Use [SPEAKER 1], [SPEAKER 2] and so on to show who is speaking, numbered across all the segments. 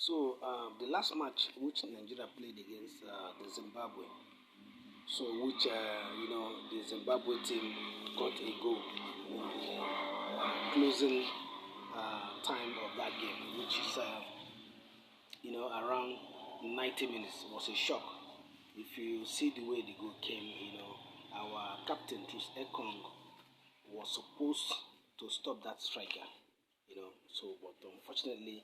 [SPEAKER 1] The last match which Nigeria played against the Zimbabwe, which the Zimbabwe team got a goal in the closing time of that game, which is around 90 minutes. It was a shock. If you see the way the goal came, our captain Trus Ekong was supposed to stop that striker, but unfortunately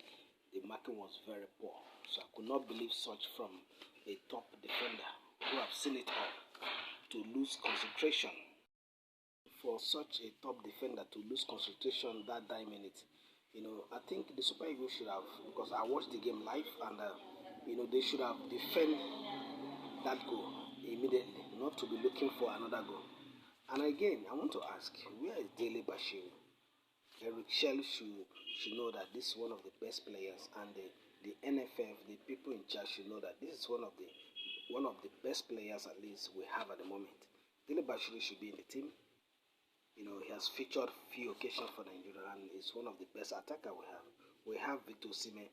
[SPEAKER 1] the marking was very poor. So I could not believe such from a top defender who have seen it all to lose concentration. For such a top defender to lose concentration that 9 minutes, I think the Super Eagles should have, because I watched the game live, and they should have defended that goal immediately, not to be looking for another goal. And again, I want to ask, where is Dele Bashir? Eric Shell should know that this is one of the best players, and the NFF, the people in charge, should know that this is one of the best players at least we have at the moment. Dele Bashir should be in the team. He has featured few occasions for Nigeria, and is one of the best attacker we have. We have Victor Osimhen,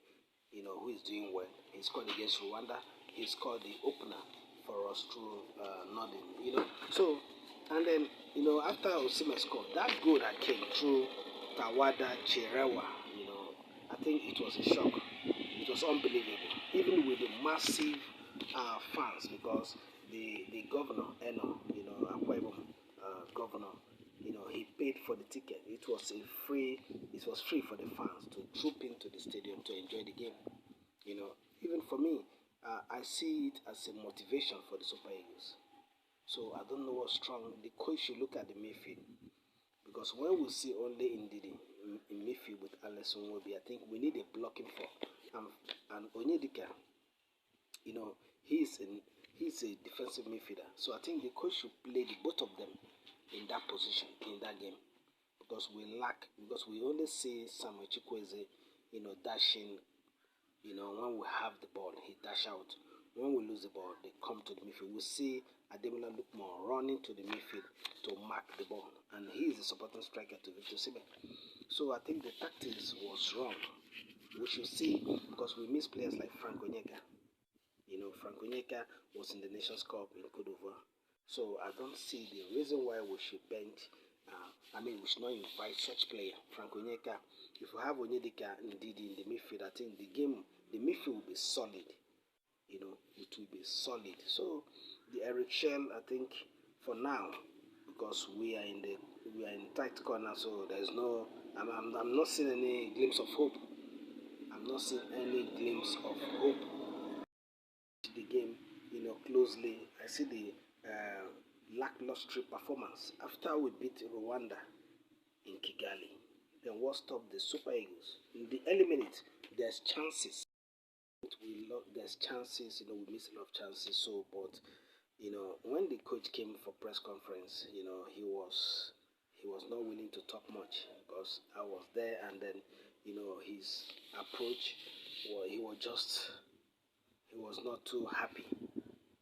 [SPEAKER 1] who is doing well. He scored against Rwanda. He scored the opener for us through Nordin, So, and then, after Osimhen scored, that goal that came through Tawada Chirewa, I think it was a shock. It was unbelievable, even with the massive fans, because the governor, Akwa Ibom governor, he paid for the ticket. It was free for the fans to troop into the stadium to enjoy the game. Even for me, I see it as a motivation for the Super Eagles. So I don't know what's strong. The coach should look at the midfield, because when we see only Ndidi in midfield with Alex Nwobi, I think we need a blocking for. And Onyedika, he's a defensive midfielder. So I think the coach should play the both of them in that position in that game, because we only see Samuel Chukwueze, dashing. When we have the ball, he dash out. When we lose the ball, they come to the midfield. We see Ademola Lookman running to the midfield to mark the ball, and he is the supporting striker to Victor Osimhen. So I think the tactics was wrong. We should see, because we miss players like Frank Onyeka. Frank Onyeka was in the Nations Cup in Cote d'Ivoire. So I don't see the reason why we should bench. We should not invite such player, Frank Onyeka. If we have Onyedika and Ndidi in the midfield, I think the midfield will be solid. It will be solid. So the Eric Shell, I think, for now, because we are in tight corner, so there's no. I'm not seeing any glimpse of hope. I'm not seeing any glimpse of hope. The game, closely. I see the lackluster performance after we beat Rwanda in Kigali. Then what stopped the Super Eagles? In the early minutes, there's chances. There's chances, we miss a lot of chances. So, but when the coach came for press conference, he was not willing to talk much, because I was there, and then his approach, he was not too happy.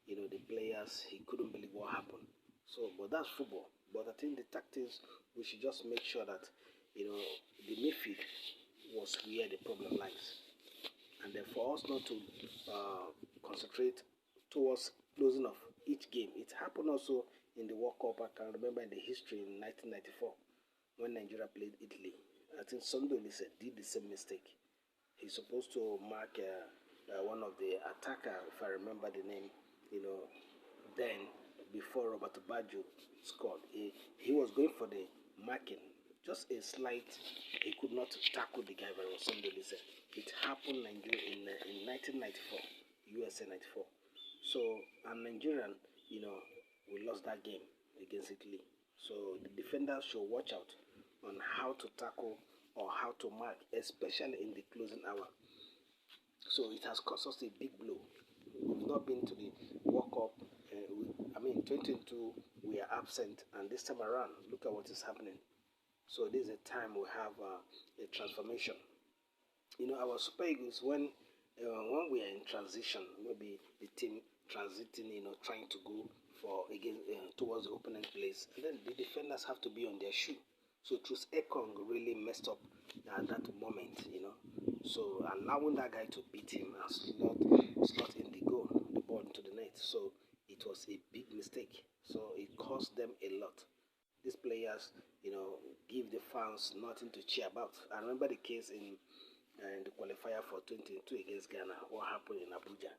[SPEAKER 1] The players, he couldn't believe what happened. So, but that's football. But I think the tactics, we should just make sure that the midfield was where the problem lies. And then for us not to concentrate towards closing of each game. It happened also in the World Cup. I can remember in the history in 1994 when Nigeria played Italy. I think Sondolise did the same mistake. He's supposed to mark one of the attacker, if I remember the name, then before Roberto Baggio scored. He was going for the marking. Just a slight, he could not tackle the guy very well. Sondolise. It happened in 1994, USA 94. So, and Nigerian, we lost that game against Italy. So the defenders should watch out on how to tackle or how to mark, especially in the closing hour. So it has cost us a big blow. We've not been to the World Cup. 2022, we are absent, and this time around, look at what is happening. So this is a time we have a transformation. Our Super Eagles, when we are in transition, maybe the team transiting, trying to go towards the opponent place, and then the defenders have to be on their shoe. So Trus Ekong really messed up at that moment, So allowing that guy to beat him and slot in the ball into the net. So it was a big mistake. So it cost them a lot. These players, give the fans nothing to cheer about. I remember the case in the qualifier for 2022 against Ghana, what happened in Abuja.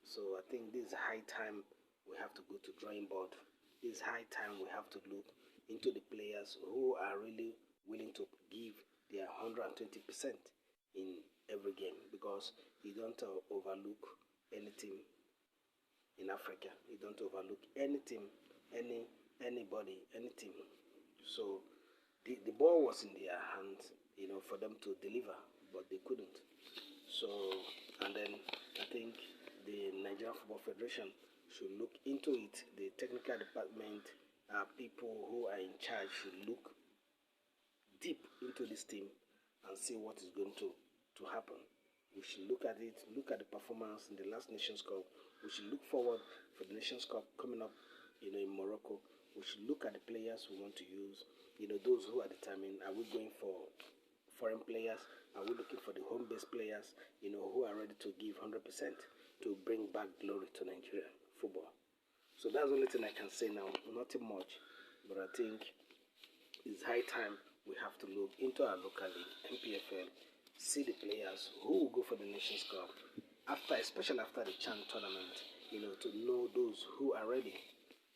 [SPEAKER 1] So I think this is high time we have to go to drawing board. This is high time we have to look into the players who are really willing to give their 120% in every game, because you don't overlook any team in Africa. You don't overlook any team, anybody, any team. So the ball was in their hands, for them to deliver, but they couldn't. So, and then I think the Nigerian Football Federation should look into it. The technical department, people who are in charge should look deep into this team and see what is going to happen. We should look at it, look at the performance in the last Nations Cup. We should look forward for the Nations Cup coming up, in Morocco. We should look at the players we want to use, those who are determined. Are we going for foreign players? Are we looking for the home-based players, who are ready to give 100% to bring back glory to Nigeria football? So that's the only thing I can say now. Nothing much, but I think it's high time we have to look into our local league, MPFL, see the players who will go for the Nations Cup, especially after the CHAN tournament, to know those who are ready.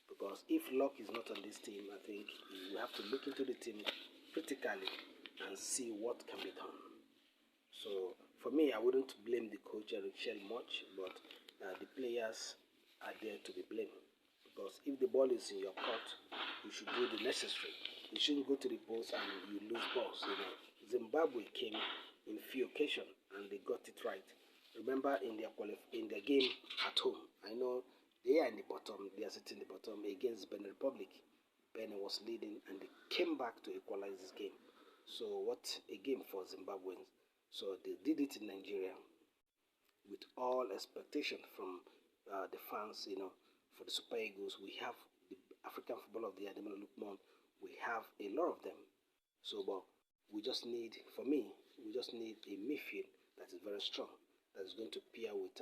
[SPEAKER 1] Because if luck is not on this team, I think we have to look into the team critically and see what can be done. So for me, I wouldn't blame the coach Eric Shell much, but the players are there to be blamed. Because if the ball is in your court, you should do the necessary. You shouldn't go to the post and you lose balls. Zimbabwe came in few occasions and they got it right. Remember in their game at home, I know they are in the bottom. They are sitting in the bottom against Benin Republic. Benin was leading and they came back to equalize this game. So what a game for Zimbabweans. So they did it in Nigeria with all expectation from the fans, for the Super Eagles. We have the African Football of the Year, Daniel Ufomadu. We have a lot of them. So, but we just need a midfield that is very strong, that is going to pair with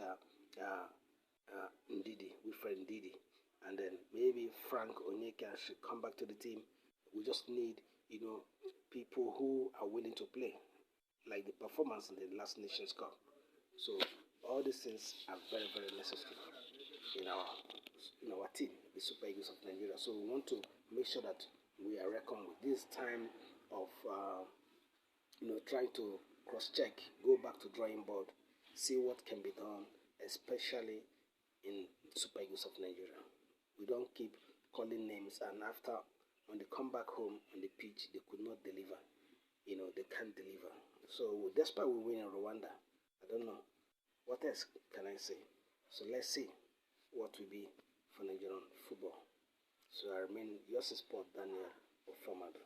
[SPEAKER 1] Wilfred Ndidi. And then maybe Frank Onyeka should come back to the team. We just need, people who are willing to play, like the performance in the last Nations Cup. So all these things are very, very necessary in our team, the Super Eagles of Nigeria. So we want to make sure that we are reckoned with this time of trying to cross-check, go back to drawing board, see what can be done, especially in Super Eagles of Nigeria. We don't keep calling names, and after when they come back home on the pitch, they could not deliver. They can't deliver. So despite we win in Rwanda, I don't know what else can I say. So let's see what will be for Nigerian football. So I remain your support, Daniel Ufomadu.